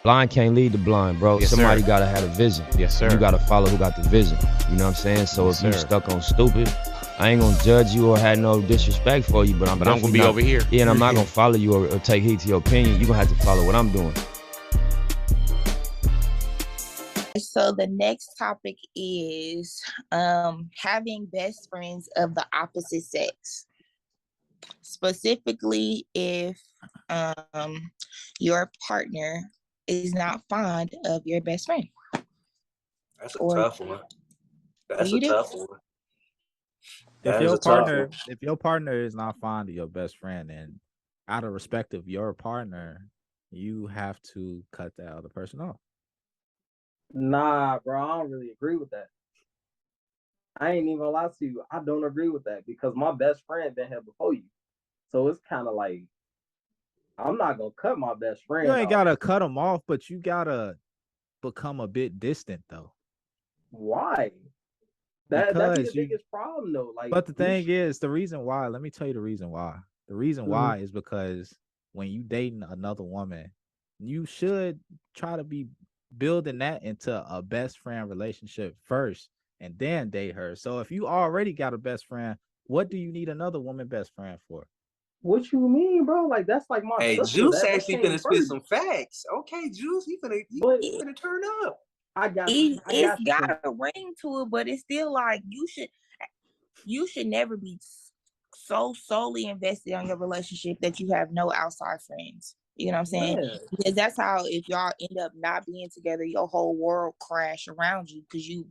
Blind can't lead the blind, bro. Yes, Somebody sir. gotta have a vision. Yes, sir. You gotta follow who got the vision. You know what I'm saying? So Yes, if you sir. stuck on stupid, I ain't gonna judge you or have no disrespect for you, but I'm gonna be not, over here. Yeah, and I'm not gonna follow you or take heed to your opinion. You're gonna have to follow what I'm doing. So the next topic is having best friends of the opposite sex. Specifically, if your partner is not fond of your best friend. That's a tough one. That's a tough one. If your partner is not fond of your best friend, and out of respect of your partner, you have to cut that other person off. Nah, bro, I don't really agree with that. I ain't even gonna lie to you. I don't agree with that because my best friend been here before you. So it's kind of like, I'm not gonna cut my best friend. You ain't off. gotta cut them off, but you gotta become a bit distant though. Why? That'd be the biggest problem though. Like, but the thing is, the reason why, let me tell you the reason why. The reason why is because when you dating another woman, you should try to be building that into a best friend relationship first and then date her. So if you already got a best friend, what do you need another woman best friend for? What you mean, bro? Like, that's like my sister. Juice actually finna spit some facts. Okay, Juice, he finna turn up. It's got a ring to it, but it's still like you should never be so solely invested on your relationship that you have no outside friends. You know what I'm saying? Yeah. Because that's how, if y'all end up not being together, your whole world crash around you because you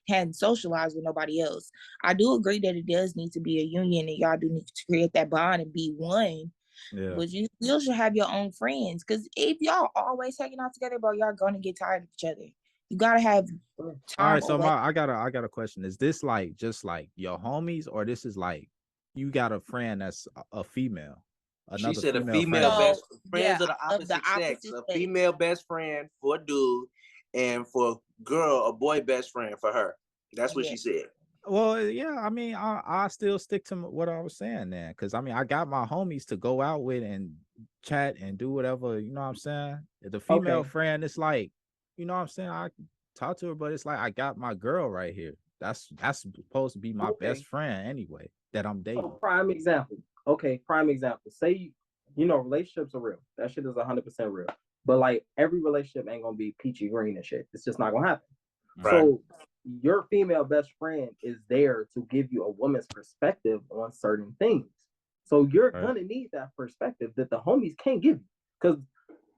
hadn't socialized with nobody else. I do agree that it does need to be a union and y'all do need to create that bond and be one. Yeah. But you still should have your own friends, because if y'all always hanging out together, bro, y'all gonna get tired of each other. You gotta have time. All right, so I got a question. Is this like just like your homies, or this is like you got a friend that's a female? She said a female best friends of the opposite sex. A female best friend for a dude, and for a girl, a boy best friend for her. That's what she said. Well, yeah, I mean, I still stick to what I was saying then, because I mean, I got my homies to go out with and chat and do whatever, you know what I'm saying? The female friend, it's like, you know what I'm saying? I talk to her, but it's like I got my girl right here. That's supposed to be my best friend anyway that I'm dating. So prime example. Prime example. Say, relationships are real. That shit is 100% real. But like, every relationship ain't gonna be peachy green and shit. It's just not gonna happen. Right. So your female best friend is there to give you a woman's perspective on certain things. So you're gonna need that perspective that the homies can't give you. Because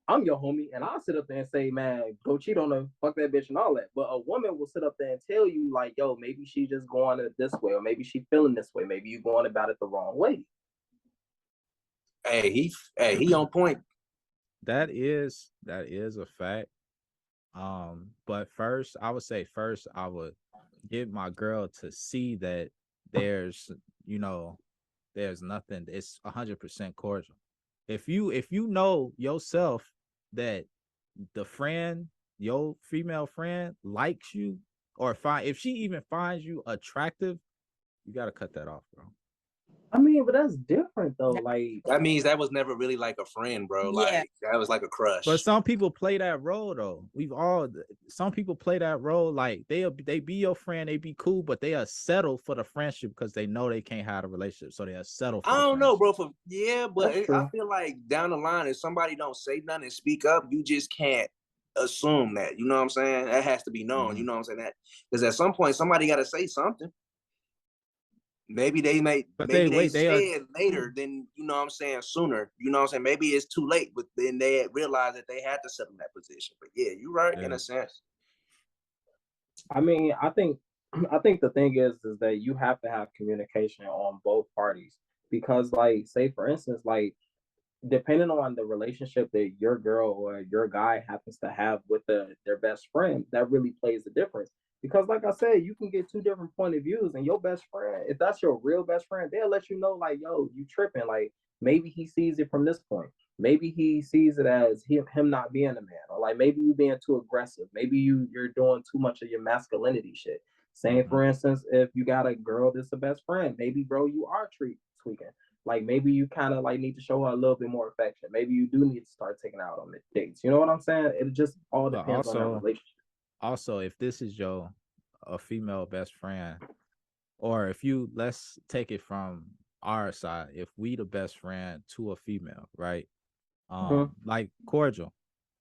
I'm your homie, and I'll sit up there and say, man, go cheat on her, fuck that bitch and all that. But a woman will sit up there and tell you, like, yo, maybe she just going it this way, or maybe she feeling this way. Maybe you going about it the wrong way. Hey, he on point. That is a fact. But first, I would get my girl to see that there's nothing. It's 100% cordial. If you know yourself that the friend, your female friend, likes you, or if she even finds you attractive, you gotta cut that off, bro. I mean, but that's different though. Like, that means that was never really like a friend, bro. Yeah. Like, that was like a crush. But some people play that role though. Some people play that role. Like they be your friend, they be cool, but they are settled for the friendship because they know they can't have a relationship, so they are settled. I don't know, bro. But I feel like down the line, if somebody don't say nothing and speak up, you just can't assume that. You know what I'm saying? That has to be known. Mm-hmm. You know what I'm saying? That because at some point somebody got to say something. Maybe they say it later than, you know what I'm saying, sooner. You know what I'm saying? Maybe it's too late, but then they realize that they had to settle that position. But yeah, you're right in a sense. I mean, I think the thing is that you have to have communication on both parties. Because, like, say for instance, like, depending on the relationship that your girl or your guy happens to have with their best friend, that really plays the difference. Because like I said, you can get two different point of views, and your best friend, if that's your real best friend, they'll let you know, like, yo, you tripping. Like, maybe he sees it from this point. Maybe he sees it as him not being a man, or like maybe you being too aggressive. Maybe you're doing too much of your masculinity shit. Saying, for instance, if you got a girl that's a best friend, maybe, bro, you are tweaking. Like maybe you kind of like need to show her a little bit more affection. Maybe you do need to start taking her out on the dates. You know what I'm saying? It just all But depends on that relationship. Also, if this is a female best friend, or if you, let's take it from our side, if we the best friend to a female, right? Like cordial,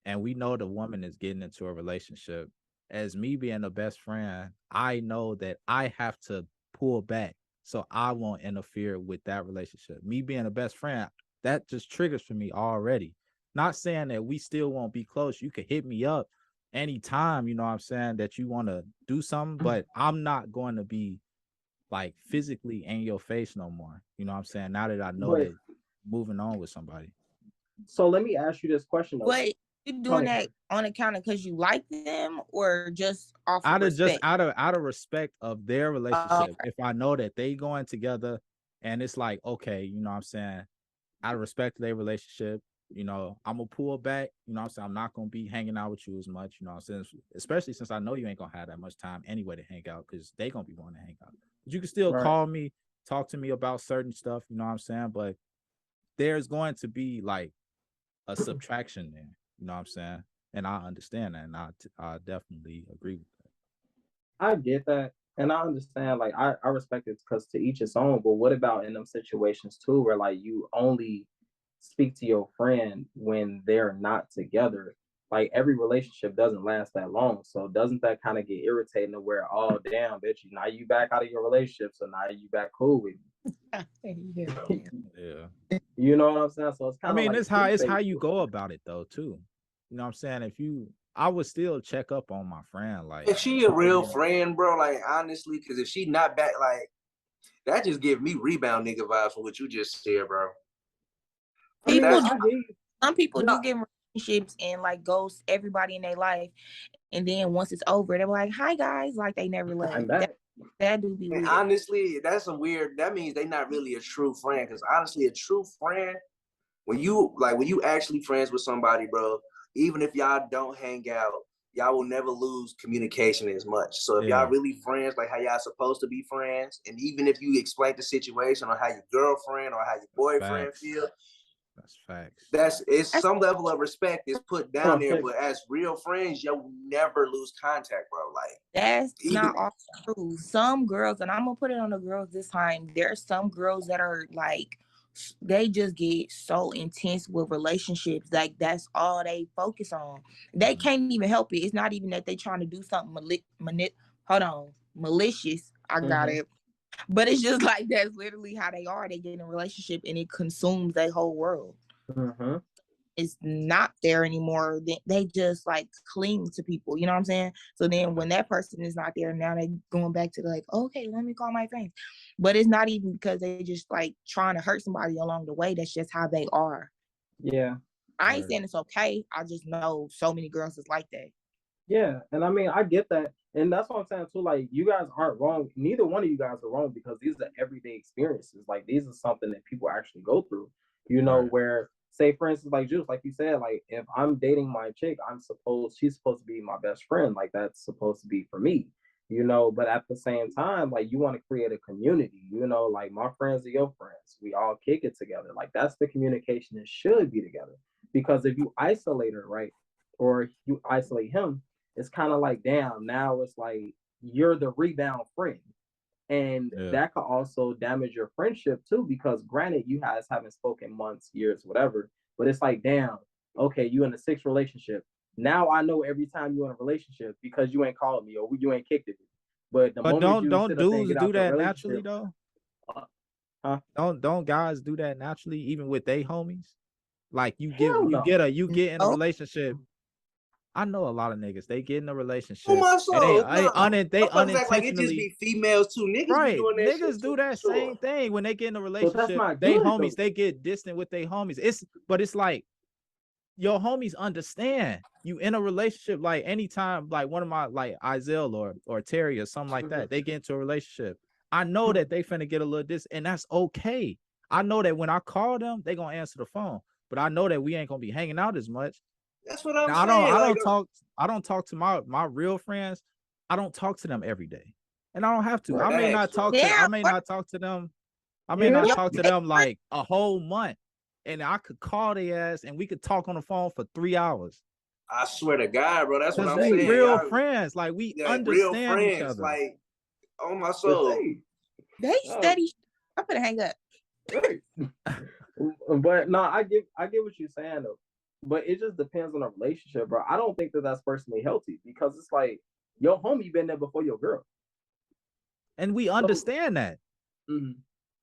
and we know the woman is getting into a relationship. As me being a best friend, I know that I have to pull back so I won't interfere with that relationship. Me being a best friend, that just triggers for me already. Not saying that we still won't be close. You could hit me up anytime, you know what I'm saying, that you want to do something, but I'm not going to be like physically in your face no more. You know what I'm saying? Now that I know that moving on with somebody. So let me ask you this question though. Wait, you doing that on account of because you like them, or just off of respect? Just out of respect of their relationship. Okay. If I know that they going together and it's like, okay, you know what I'm saying, out of respect to their relationship, you know, I'm gonna pull back, you know what I'm saying? I'm not gonna be hanging out with you as much, you know what I'm saying? Especially since I know you ain't gonna have that much time anyway to hang out, because they gonna be wanting to hang out. But you can still call me, talk to me about certain stuff, you know what I'm saying? But there's going to be like a subtraction there, you know what I'm saying? And I understand that, and I definitely agree with that. I get that, and I understand. Like I respect it, because to each his own. But what about in them situations too, where like you only speak to your friend when they're not together? Like every relationship doesn't last that long, so doesn't that kind of get irritating to where, oh damn, bitch, now you back out of your relationship, so now you back cool with me? Yeah. You know what I'm saying? So it's kind of. I mean, like it's how you go about it though too. You know what I'm saying? I would still check up on my friend. Like, if she a real friend, bro, like honestly, because if she not back, like that just give me rebound nigga vibes for what you just said, bro. Some people do get relationships and like ghost everybody in their life, and then once it's over, they're like, "Hi guys," like they never left. That do be weird. Honestly, that's a weird. That means they not really a true friend. Because honestly, a true friend, when you actually friends with somebody, bro, even if y'all don't hang out, y'all will never lose communication as much. So if y'all really friends, like how y'all supposed to be friends, and even if you explain the situation or how your girlfriend or how your boyfriend feel, that's facts. It's some level of respect is put down there, but as real friends, you'll never lose contact, bro. Like that's not all true. Some girls, and I'm gonna put it on the girls this time. There's some girls that are like, they just get so intense with relationships, like that's all they focus on. They can't even help it. It's not even that they trying to do something malicious. I got it. But it's just like that's literally how they are. They get in a relationship and it consumes their whole world. It's not there anymore. They just like cling to people. You know what I'm saying? So then when that person is not there, now they going back to like, okay, let me call my friends. But it's not even because they just like trying to hurt somebody along the way. That's just how they are. Yeah. I ain't saying it's okay. I just know so many girls is like that. Yeah, and I mean, I get that. And that's what I'm saying too. Like, you guys aren't wrong. Neither one of you guys are wrong, because these are everyday experiences. Like, these are something that people actually go through. You know, where, say, for instance, like Juice, like you said, like if I'm dating my chick, she's supposed to be my best friend. Like, that's supposed to be for me. You know, but at the same time, like you want to create a community. You know, like my friends are your friends. We all kick it together. Like that's the communication that should be together. Because if you isolate her, right, or you isolate him, it's kind of like, damn, now it's like you're the rebound friend. And that could also damage your friendship too, because granted, you guys haven't spoken months, years, whatever, but it's like, damn, okay, you in a 6th relationship. Now I know every time you're in a relationship because you ain't called me or you ain't kicked it. But don't dudes do that naturally though? Don't guys do that naturally, even with they homies? Like you get in a relationship. I know a lot of niggas. They get in a relationship. Oh my soul. And they unintentionally. Like it just be females too. Niggas be doing that. Niggas do that same thing when they get in a relationship. They homies. They get distant with their homies. It's like your homies understand you in a relationship. Like anytime, like one of my like Izell or Terry or something like that, they get into a relationship. I know that they finna get a little distant, and that's okay. I know that when I call them, they gonna answer the phone. But I know that we ain't gonna be hanging out as much. That's what I'm saying. I don't talk to my real friends. I don't talk to them every day, and I don't have to. I may not talk to them I mean, I talked to them like a whole month, and I could call their ass and we could talk on the phone for 3 hours. I swear to God, bro, that's what I'm We saying. Real friends, like we understand real friends, each other. like on my soul. They steady. I'm gonna hang up. But no, I get what you're saying though. But it just depends on the relationship, bro. I don't think that that's personally healthy because it's like your homie been there before your girl, and we understand that. Mm-hmm.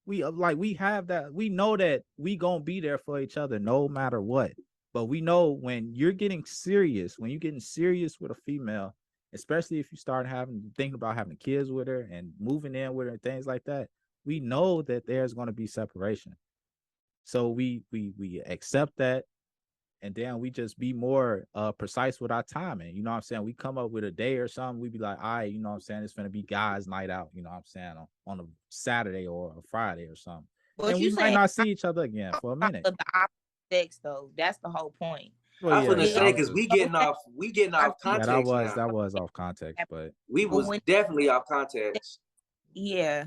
We have that. We know that we gonna be there for each other no matter what. But we know when you're getting serious, when you're getting serious with a female, especially if you start thinking about having kids with her and moving in with her and things like that, we know that there's going to be separation. So we accept that, and then we just be more precise with our timing. You know what I'm saying? We come up with a day or something, we be like, all right, you know what I'm saying? It's gonna be guys' night out, you know what I'm saying, on a Saturday or a Friday or something. But and we might not see each other again for a minute. The opposite sex, though, that's the whole point. Well, I was gonna say because we getting off context. Yeah, that was off context, but we was definitely off context. Yeah,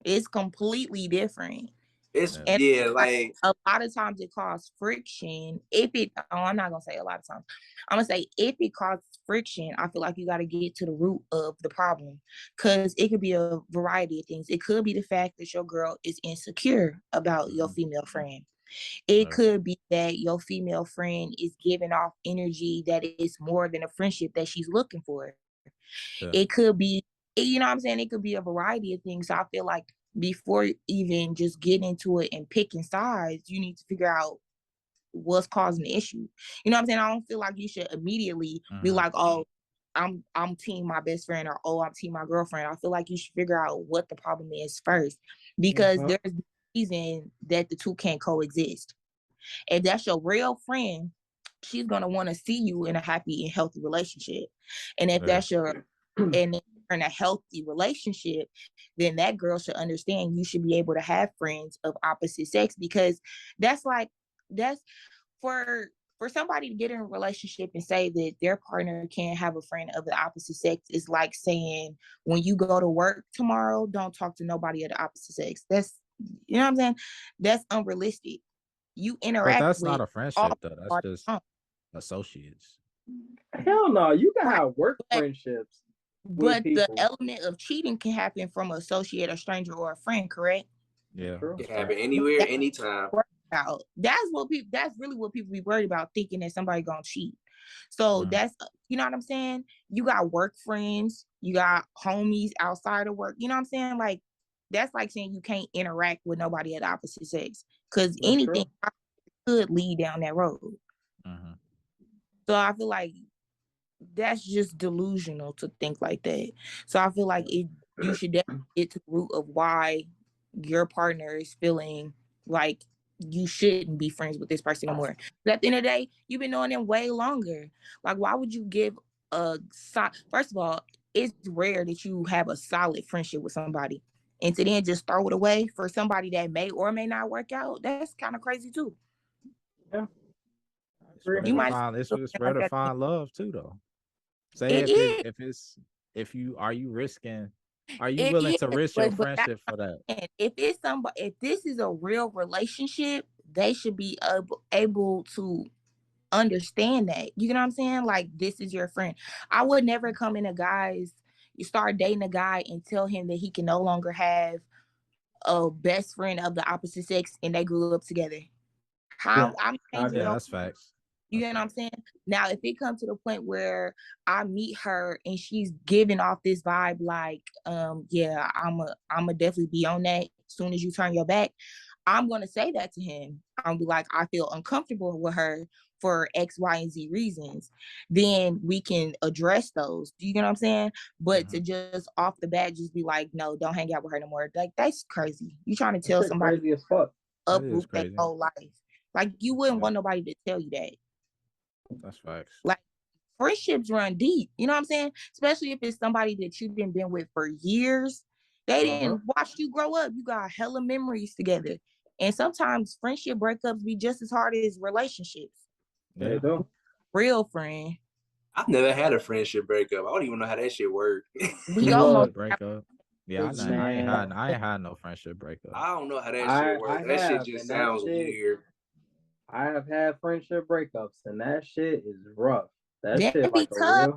it's completely different. It's like a lot of times it causes friction. I'm not gonna say a lot of times. I'm gonna say if it causes friction, I feel like you got to get to the root of the problem, because it could be a variety of things. It could be the fact that your girl is insecure about your female friend. It could be that your female friend is giving off energy that is more than a friendship that she's looking for. Yeah. It could be, you know what I'm saying? It could be a variety of things. So I feel like before even just getting into it and picking sides, you need to figure out what's causing the issue. You know what I'm saying? I don't feel like you should immediately be like, oh, I'm team my best friend, or oh, I'm team my girlfriend. I feel like you should figure out what the problem is first, because there's a reason that the two can't coexist. If that's your real friend, she's gonna want to see you in a happy and healthy relationship. And if that's your and in a healthy relationship, then that girl should understand you should be able to have friends of opposite sex, because that's for somebody to get in a relationship and say that their partner can't have a friend of the opposite sex is like saying, when you go to work tomorrow, don't talk to nobody of the opposite sex. That's, you know what I'm saying? That's unrealistic. You interact, but that's not a friendship though. That's just associates. Hell no, you can have work friendships. But the element of cheating can happen from an associate, a stranger, or a friend, correct? Yeah. It can happen anywhere, anytime. That's really what people be worried about, thinking that somebody gonna cheat. So that's, you know what I'm saying? You got work friends, you got homies outside of work. You know what I'm saying? Like, that's like saying you can't interact with nobody of the opposite sex, because anything could lead down that road. So I feel like that's just delusional to think like that. So I feel like you should definitely get to the root of why your partner is feeling like you shouldn't be friends with this person anymore. But at the end of the day, you've been knowing them way longer. Like, why would you give first of all, it's rare that you have a solid friendship with somebody, and to then just throw it away for somebody that may or may not work out. That's kind of crazy too. Yeah. It's rare to find love too, though. Say are you willing to risk your friendship for that? If this is a real relationship, they should be able to understand that. You know what I'm saying? Like, this is your friend. I would never come in you start dating a guy and tell him that he can no longer have a best friend of the opposite sex and they grew up together. That's facts. You know what I'm saying? Now, if it comes to the point where I meet her and she's giving off this vibe like, yeah, I'm a definitely be on that as soon as you turn your back, I'm going to say that to him. I'll be like, I feel uncomfortable with her for X, Y, and Z reasons. Then we can address those. Do you get what I'm saying? But to just off the bat, just be like, no, don't hang out with her no more. Like, that's crazy. You trying to tell somebody crazy as fuck. Uproot their whole life. Like, you wouldn't want nobody to tell you that. That's facts. Like, friendships run deep. You know what I'm saying? Especially if it's somebody that you've been with for years. They didn't watch you grow up. You got hella memories together. And sometimes friendship breakups be just as hard as relationships. They do. Real friend. I've never had a friendship breakup. I don't even know how that shit worked. We almost break up. Yeah, I ain't had no friendship breakup. I don't know how that shit works. That shit just sounds weird. I have had friendship breakups, and that shit is rough. That shit be like a tough.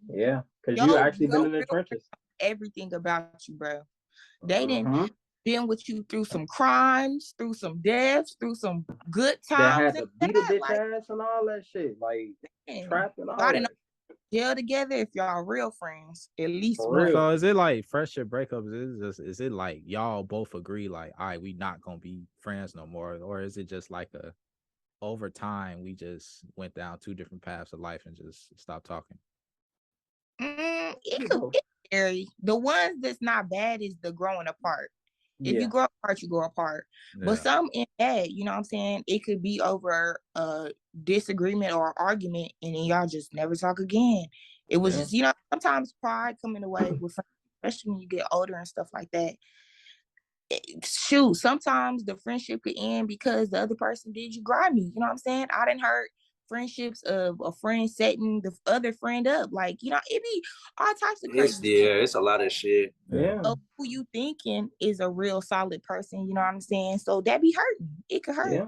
real, yeah, because you actually been in the trenches. Everything about you, bro. They didn't been with you through some crimes, through some deaths, through some good times. They had to beat a bitch ass and all that shit, like trapped and all that. Jail together if y'all real friends, at least one. So is it like friendship breakups? Is it like y'all both agree like, all right, we not gonna be friends no more, or is it just like a over time we just went down two different paths of life and just stopped talking? It could vary. The ones that's not bad is the growing apart. If you grow apart, you grow apart. Yeah. But some in bad, you know what I'm saying? It could be over a disagreement or argument, and then y'all just never talk again. It was just, you know, sometimes pride come in the way with friends, especially when you get older and stuff like that. Shoot, sometimes the friendship could end because the other person did you grimy. You know what I'm saying? I didn't hurt friendships of a friend setting the other friend up. Like, you know, it be all types of crazy shit. It's a lot of shit. Yeah. Of who you thinking is a real solid person, you know what I'm saying? So that be hurting. It could hurt. Yeah.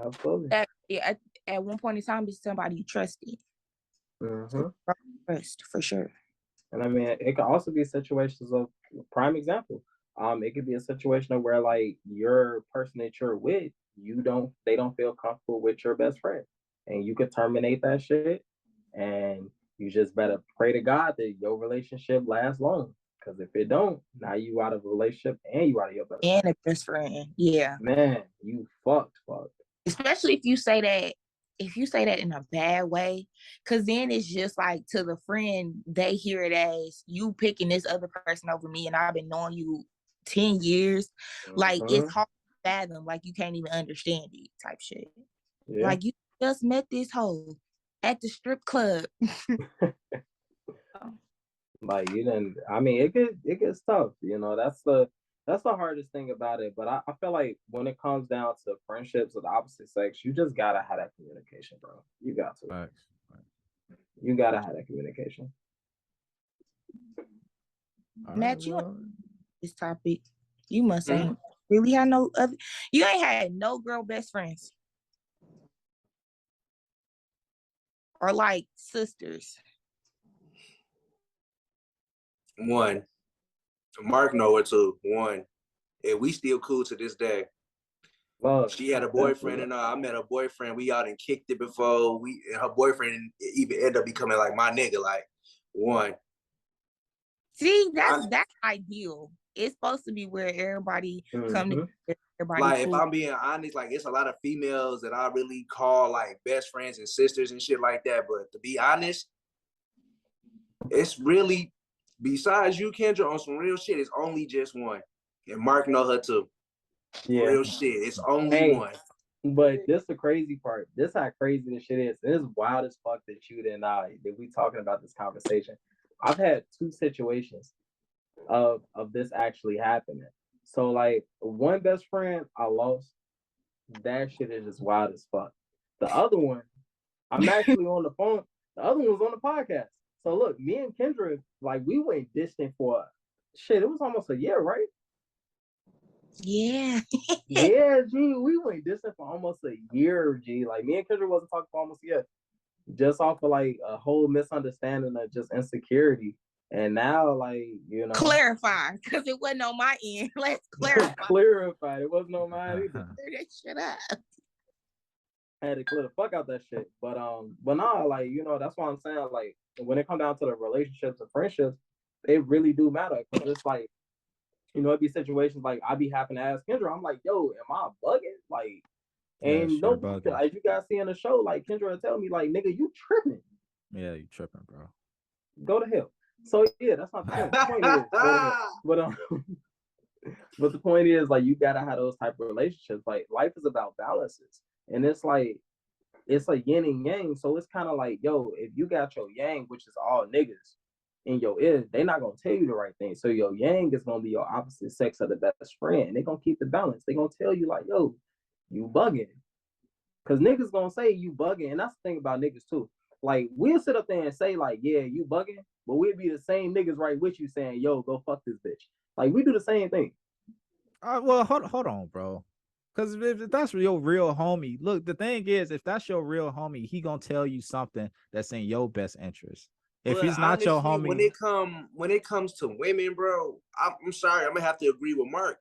Absolutely. At one point in time, it's somebody you trusted. Trust, for sure. And I mean, it could also be situations of prime example. It could be a situation where like your person that you're with, they don't feel comfortable with your best friend, and you could terminate that shit, and you just better pray to God that your relationship lasts long. Because if it don't, now you out of a relationship and you out of your best friend. And a best friend, yeah. Man, you fucked. Especially if you say that in a bad way, because then it's just like to the friend, they hear it as you picking this other person over me, and I've been knowing you 10 years. Like, it's hard to fathom, like you can't even understand it type shit. Yeah. Like, you just met this hoe at the strip club. Like, you didn't, I mean, it gets tough, you know. That's the hardest thing about it. But I feel like when it comes down to friendships of the opposite sex, you just gotta have that communication, bro. You got to. Right. You gotta have that communication. Matt, you on this topic, you must ain't really had no other. You ain't had no girl best friends, or like sisters. One. Mark know it too. One. And we still cool to this day. Well, she had a boyfriend and I met her boyfriend. We out and kicked it before. And her boyfriend even ended up becoming like my nigga. Like, one. See, that's ideal. It's supposed to be where everybody come together. Like, cool. If I'm being honest, like, it's a lot of females that I really call like best friends and sisters and shit like that. But to be honest, it's really, besides you, Kendra, on some real shit, it's only just one. And Mark know her too. Yeah. Real shit. It's only one. But this the crazy part. This how crazy this shit is. It's wild as fuck that you and I, that we talking about this conversation. I've had two situations of this actually happening. So like one best friend I lost, that shit is just wild as fuck. The other one, I'm actually on the phone. The other one was on the podcast. So look, me and Kendra, like we went distant for shit. It was almost a year, right? Yeah. Yeah, G. We went distant for almost a year, G. Like me and Kendra wasn't talking for almost a year. Just off of like a whole misunderstanding of just insecurity. And now, like, you know, clarify, because it wasn't on my end. Let's clarify. Clarify. It wasn't on mine either. Clear that shit up. I had to clear the fuck out that shit. But nah, like, you know, that's what I'm saying. Like, when it comes down to the relationships and friendships, they really do matter. Because it's like, you know, it'd be situations like I be having to ask Kendra, I'm like, yo, am I bugging? Like, and yeah, no, as you guys see in the show, like Kendra will tell me, like, nigga, you tripping. Yeah, you tripping, bro. Go to hell. So yeah, that's not the point. The point is, but the point is, like, you gotta have those type of relationships. Like, life is about balances, and it's like it's a yin and yang. So it's kind of like, yo, if you got your yang, which is all niggas, in your ear, they're not gonna tell you the right thing. So your yang is gonna be your opposite sex of the best friend, and they're gonna keep the balance. They're gonna tell you like, yo, you bugging, because niggas gonna say you bugging, and that's the thing about niggas too. Like, we'll sit up there and say like, yeah, you bugging, but we'd be the same niggas right with you saying, yo, go fuck this bitch. Like, we do the same thing. Well, hold on, bro. Because if that's your real homie, look, the thing is, if that's your real homie, he gonna tell you something that's in your best interest. If But he's not honestly, your homie, when it comes to women, bro, I'm sorry, I'm gonna have to agree with Mark.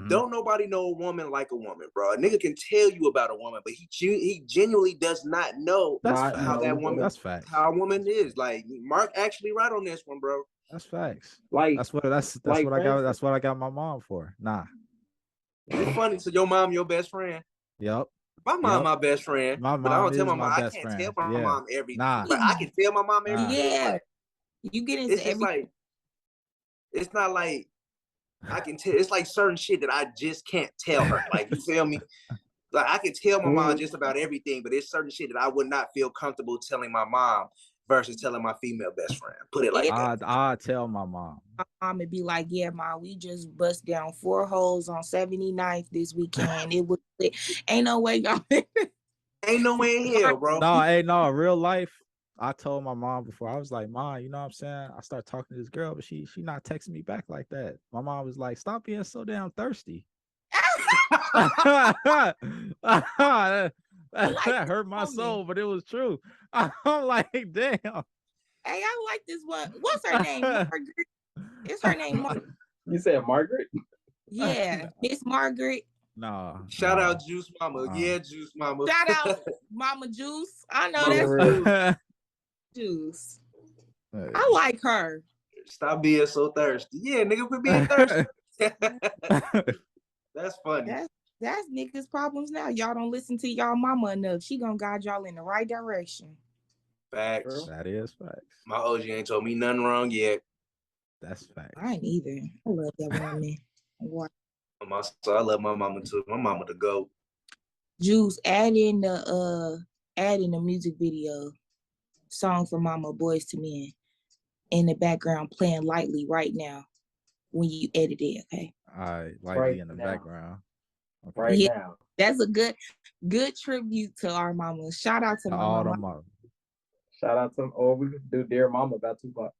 Don't nobody know a woman like a woman, bro. A nigga can tell you about a woman, but he genuinely does not know how a woman is. Like, Mark actually right on this one, bro. That's facts. Like, that's what I got. That's what I got my mom for. Nah. It's funny. So your mom, your best friend. Yep. My mom, my best friend. My mom but I don't tell is my mom. my I best can't friend. tell my mom everything. Nah. But I can tell my mom everything. Yeah. Like, you get into it's just like, it's not like I can tell. It's like certain shit that I just can't tell her. Like, you feel me? Like, I can tell my mom just about everything, but it's certain shit that I would not feel comfortable telling my mom versus telling my female best friend. Put it like that. I tell my mom. My mom would be like, yeah, Mom, we just bust down 4 holes on 79th this weekend. It was ain't no way y'all ain't no way in hell, bro. No, real life. I told my mom before, I was like, Mom, you know what I'm saying? I start talking to this girl, but she not texting me back like that. My mom was like, stop being so damn thirsty. That hurt my soul, but it was true. I'm like, damn. Hey, I like this one. What's her name? Margaret. It's her name. You said Margaret? Yeah, Miss Margaret. No. Shout out Juice Mama. Yeah, Juice Mama. Shout out Mama Juice. I know that's Juice. I like her. Stop being so thirsty. Yeah, nigga, quit being thirsty. That's funny. That's niggas' problems now. Y'all don't listen to y'all mama enough. She gonna guide y'all in the right direction. Facts. That is facts. My OG ain't told me nothing wrong yet. That's facts. I ain't either. I love that woman. What? So I love my mama too. My mama the GOAT. Juice, add in the music video song for Mama Boys to Men in the background playing lightly right now when you edit it, okay? All right, lightly in the background. Okay. Right now. That's a good tribute to our mama. Shout out to all my mama. Shout out to we could do Dear Mama about Tupac.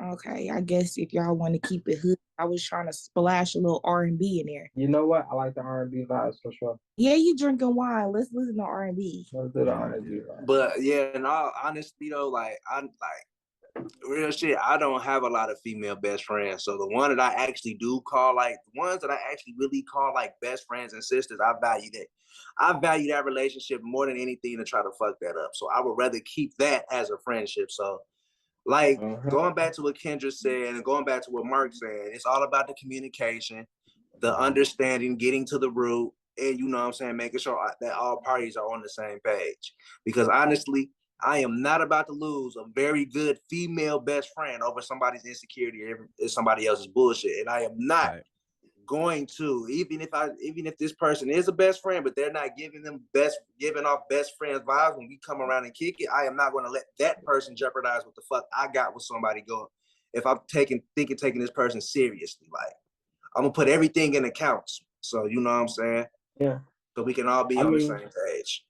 Okay, I guess if y'all want to keep it hood, I was trying to splash a little R&B in there. You know what? I like the R&B vibes for sure. Yeah, you drinking wine. Let's listen to R&B. Let's do the R&B vibes. But yeah, in all honesty though, like I'm like real shit, I don't have a lot of female best friends. So the one that I actually do call, like the ones that I actually really call like best friends and sisters, I value that. I value that relationship more than anything to try to fuck that up. So I would rather keep that as a friendship. So like going back to what Kendra said and going back to what Mark said, it's all about the communication, the understanding, getting to the root, and you know what I'm saying, making sure that all parties are on the same page. Because honestly, I am not about to lose a very good female best friend over somebody's insecurity or somebody else's bullshit. And I am not going to, even if this person is a best friend, but they're not giving off best friends vibes when we come around and kick it, I am not going to let that person jeopardize what the fuck I got with somebody going. If I'm taking this person seriously, like I'm gonna put everything in accounts. So you know what I'm saying? Yeah. So we can all be on the same page.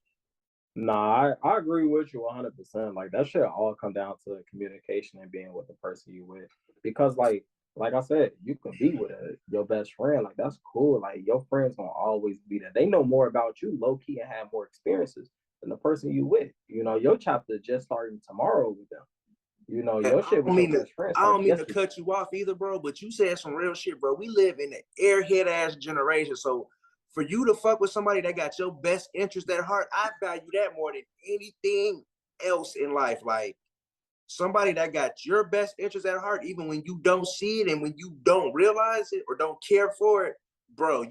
Nah, I agree with you 100%. Like that should all come down to communication and being with the person you with. Because like I said, you can be with your best friend. Like that's cool. Like your friends gonna always be there. They know more about you, low key, and have more experiences than the person you with. You know, your chapter just starting tomorrow with them. You know, your shit with your best friend. I don't mean to cut you off either, bro, but you said some real shit, bro. We live in an airhead ass generation. So for you to fuck with somebody that got your best interest at heart, I value that more than anything else in life. Like somebody that got your best interest at heart, even when you don't see it and when you don't realize it or don't care for it, bro,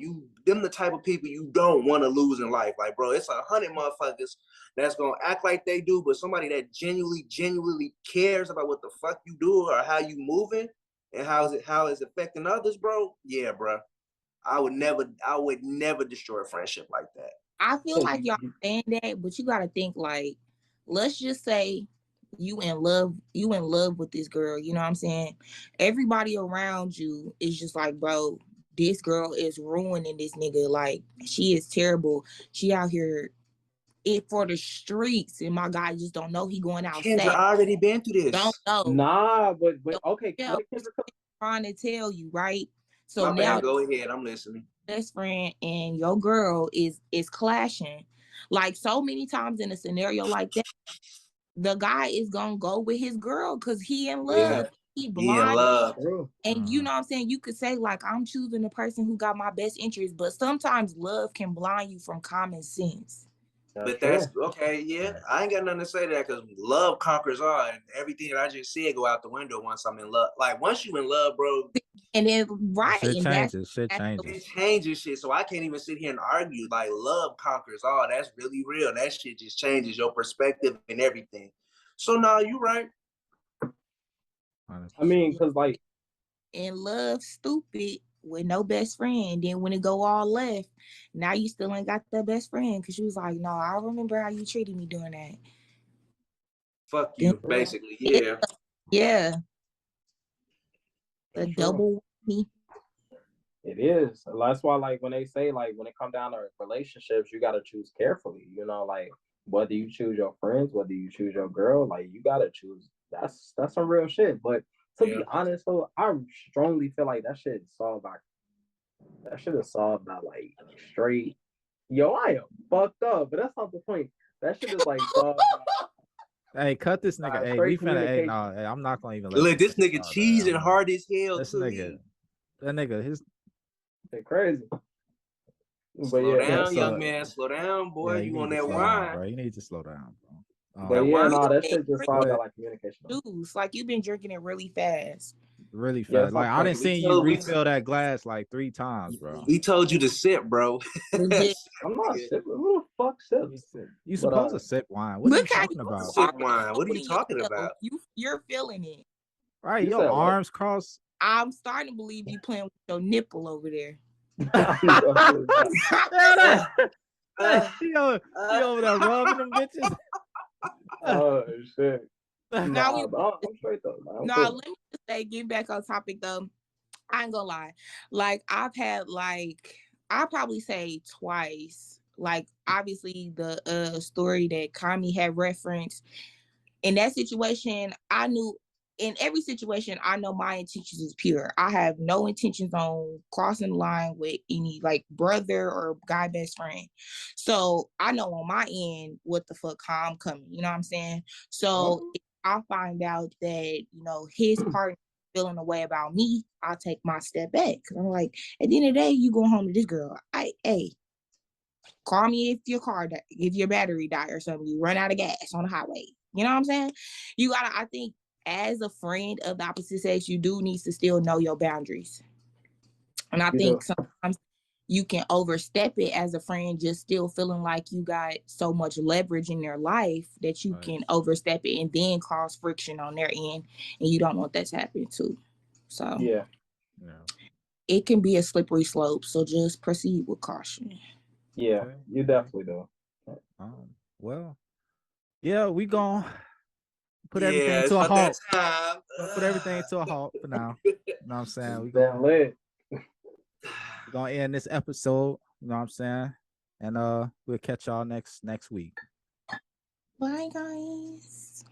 them the type of people you don't want to lose in life. Like, bro, it's 100 motherfuckers that's gonna act like they do, but somebody that genuinely cares about what the fuck you do or how you moving and how it's affecting others, bro. Yeah, bro. I would never destroy a friendship like that. I feel like y'all saying that, but you gotta think like, let's just say you in love with this girl, you know what I'm saying? Everybody around you is just like, bro, this girl is ruining this nigga. Like, she is terrible. She out here it for the streets, and my guy just don't know he going outside. Kendra already been through this. Don't know. Nah, but okay. Yeah, trying to tell you, right? So My now bad, go ahead. I'm listening. Best friend and your girl is clashing. Like so many times in a scenario like that, the guy is gonna go with his girl because he in love. Yeah. He blind. in love. And you know what I'm saying? You could say, like, I'm choosing the person who got my best interest, but sometimes love can blind you from common sense. But that's okay, yeah. I ain't got nothing to say to that because love conquers all, and everything that I just said go out the window once I'm in love. Like once you in love, bro. And then shit changes. Shit It changes shit. So I can't even sit here and argue. Like love conquers all. That's really real. That shit just changes your perspective and everything. So now you right. I mean, because like in love, stupid with no best friend. Then when it go all left, now you still ain't got that best friend because you was like, no, I remember how you treated me doing that. Fuck you, basically. Yeah. Yeah. The double me. It is. That's why, like, when they say, like, when it come down to relationships, you gotta choose carefully. You know, like whether you choose your friends, whether you choose your girl, like you gotta choose. That's some real shit. But to be honest, though, I strongly feel like that shit is solved by like straight. Yo, I am fucked up, but that's not the point. That shit is like solved. Hey, cut this nigga. Hey, we finna. Hey, no, hey, I'm not gonna even let this nigga cheesing hard as hell. This nigga, that nigga, his crazy. Slow down, young man. Slow down, boy. You on that wine, bro? You need to slow down, bro. But yeah, no, that shit just all about like communication. Juice, like you've been drinking it really fast. Really fast. Like I didn't see you refill that glass like 3 times, bro. We told you to sip, bro. I'm not sipping. Who the fuck sips? You supposed to sip wine. What are you talking about? Sip wine. What are you talking about? You're feeling it. Right, your arms crossed. I'm starting to believe you playing with your nipple over there. He over there rubbing them bitches. Oh shit. Now I'm straight though. Let me just say, get back on topic though. I ain't gonna lie. Like I've had I probably say twice. Like obviously the story that Kami had referenced. In that situation, I knew in every situation, I know my intentions is pure. I have no intentions on crossing the line with any like brother or guy best friend. So I know on my end what the fuck how I'm coming. You know what I'm saying? So if I find out that, you know, his partner feeling a way about me, I'll take my step back. Cause I'm like, at the end of the day, you go home to this girl. Call me if your battery die or something, you run out of gas on the highway. You know what I'm saying? You gotta, I think, as a friend of the opposite sex, you do need to still know your boundaries. And I think sometimes you can overstep it as a friend, just still feeling like you got so much leverage in their life that you can overstep it and then cause friction on their end. And you don't want that to happen too. So it can be a slippery slope. So just proceed with caution. Yeah, you definitely do. Well, yeah, we gonna put everything to a halt. Put everything to a halt for now. You know what I'm saying? We're gonna end this episode. You know what I'm saying? And we'll catch y'all next week. Bye, guys.